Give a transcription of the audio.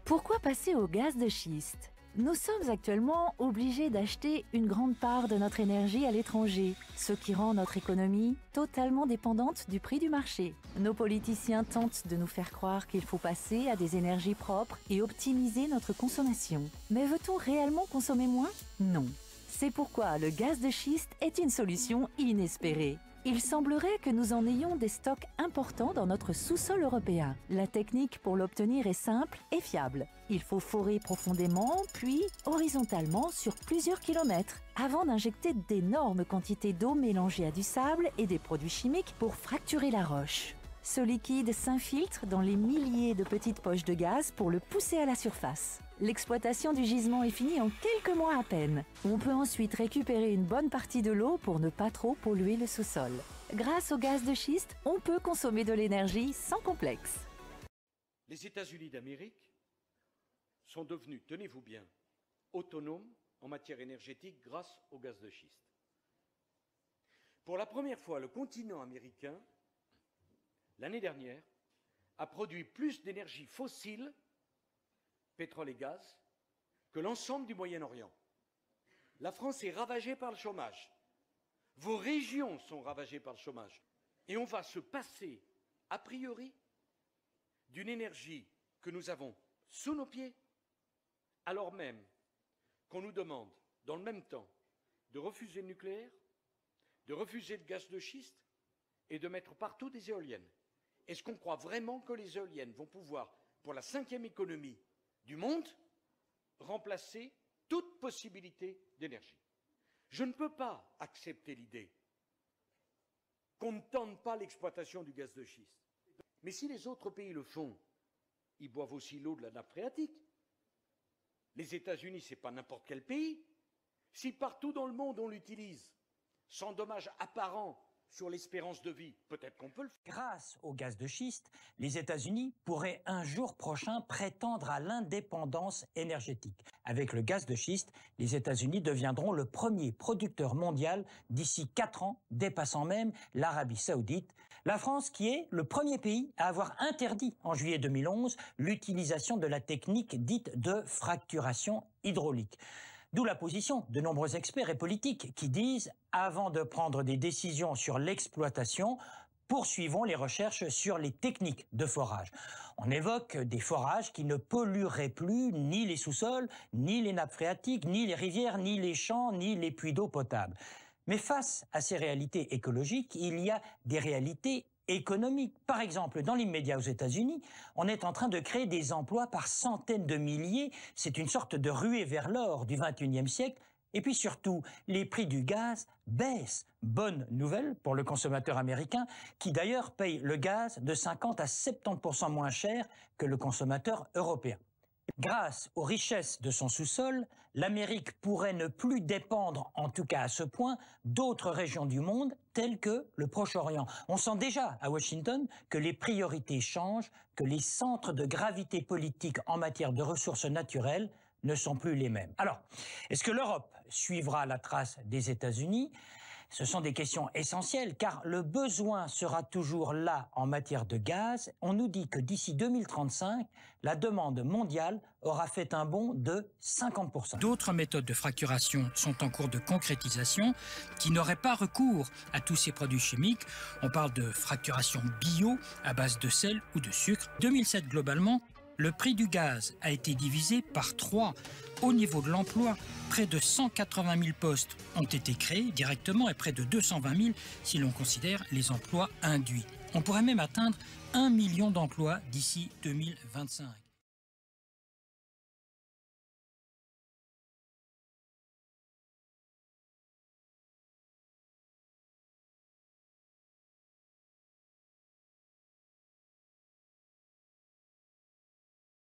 Pourquoi passer au gaz de schiste? Nous sommes actuellement obligés d'acheter une grande part de notre énergie à l'étranger, ce qui rend notre économie totalement dépendante du prix du marché. Nos politiciens tentent de nous faire croire qu'il faut passer à des énergies propres et optimiser notre consommation. Mais veut-on réellement consommer moins? Non. C'est pourquoi le gaz de schiste est une solution inespérée. Il semblerait que nous en ayons des stocks importants dans notre sous-sol européen. La technique pour l'obtenir est simple et fiable. Il faut forer profondément, puis horizontalement sur plusieurs kilomètres, avant d'injecter d'énormes quantités d'eau mélangée à du sable et des produits chimiques pour fracturer la roche. Ce liquide s'infiltre dans les milliers de petites poches de gaz pour le pousser à la surface. L'exploitation du gisement est finie en quelques mois à peine. On peut ensuite récupérer une bonne partie de l'eau pour ne pas trop polluer le sous-sol. Grâce au gaz de schiste, on peut consommer de l'énergie sans complexe. Les États-Unis d'Amérique sont devenus, tenez-vous bien, autonomes en matière énergétique grâce au gaz de schiste. Pour la première fois, le continent américain, l'année dernière, a produit plus d'énergie fossile, pétrole et gaz, que l'ensemble du Moyen-Orient. La France est ravagée par le chômage. Vos régions sont ravagées par le chômage. Et on va se passer, a priori, d'une énergie que nous avons sous nos pieds, alors même qu'on nous demande, dans le même temps, de refuser le nucléaire, de refuser le gaz de schiste et de mettre partout des éoliennes. Est-ce qu'on croit vraiment que les éoliennes vont pouvoir, pour la 5e économie du monde, remplacer toute possibilité d'énergie? Je ne peux pas accepter l'idée qu'on ne tente pas l'exploitation du gaz de schiste. Mais si les autres pays le font, ils boivent aussi l'eau de la nappe phréatique. Les États-Unis, ce n'est pas n'importe quel pays. Si partout dans le monde on l'utilise, sans dommage apparent sur l'espérance de vie, peut-être qu'on peut le faire. Grâce au gaz de schiste, les États-Unis pourraient un jour prochain prétendre à l'indépendance énergétique. Avec le gaz de schiste, les États-Unis deviendront le premier producteur mondial d'ici 4 ans, dépassant même l'Arabie Saoudite. La France qui est le premier pays à avoir interdit en juillet 2011 l'utilisation de la technique dite de fracturation hydraulique. D'où la position de nombreux experts et politiques qui disent « avant de prendre des décisions sur l'exploitation, poursuivons les recherches sur les techniques de forage ». On évoque des forages qui ne pollueraient plus ni les sous-sols, ni les nappes phréatiques, ni les rivières, ni les champs, ni les puits d'eau potable. Mais face à ces réalités écologiques, il y a des réalités économique. Par exemple, dans l'immédiat aux États-Unis, on est en train de créer des emplois par centaines de milliers. C'est une sorte de ruée vers l'or du XXIe siècle. Et puis surtout, les prix du gaz baissent. Bonne nouvelle pour le consommateur américain, qui d'ailleurs paye le gaz de 50 à 70% moins cher que le consommateur européen. Grâce aux richesses de son sous-sol, l'Amérique pourrait ne plus dépendre, en tout cas à ce point, d'autres régions du monde telles que le Proche-Orient. On sent déjà à Washington que les priorités changent, que les centres de gravité politique en matière de ressources naturelles ne sont plus les mêmes. Alors, est-ce que l'Europe suivra la trace des États-Unis? Ce sont des questions essentielles car le besoin sera toujours là en matière de gaz. On nous dit que d'ici 2035, la demande mondiale aura fait un bond de 50%. D'autres méthodes de fracturation sont en cours de concrétisation qui n'auraient pas recours à tous ces produits chimiques. On parle de fracturation bio à base de sel ou de sucre. 2007 globalement, le prix du gaz a été divisé par 3. Au niveau de l'emploi, près de 180 000 postes ont été créés directement et près de 220 000 si l'on considère les emplois induits. On pourrait même atteindre 1 million d'emplois d'ici 2025.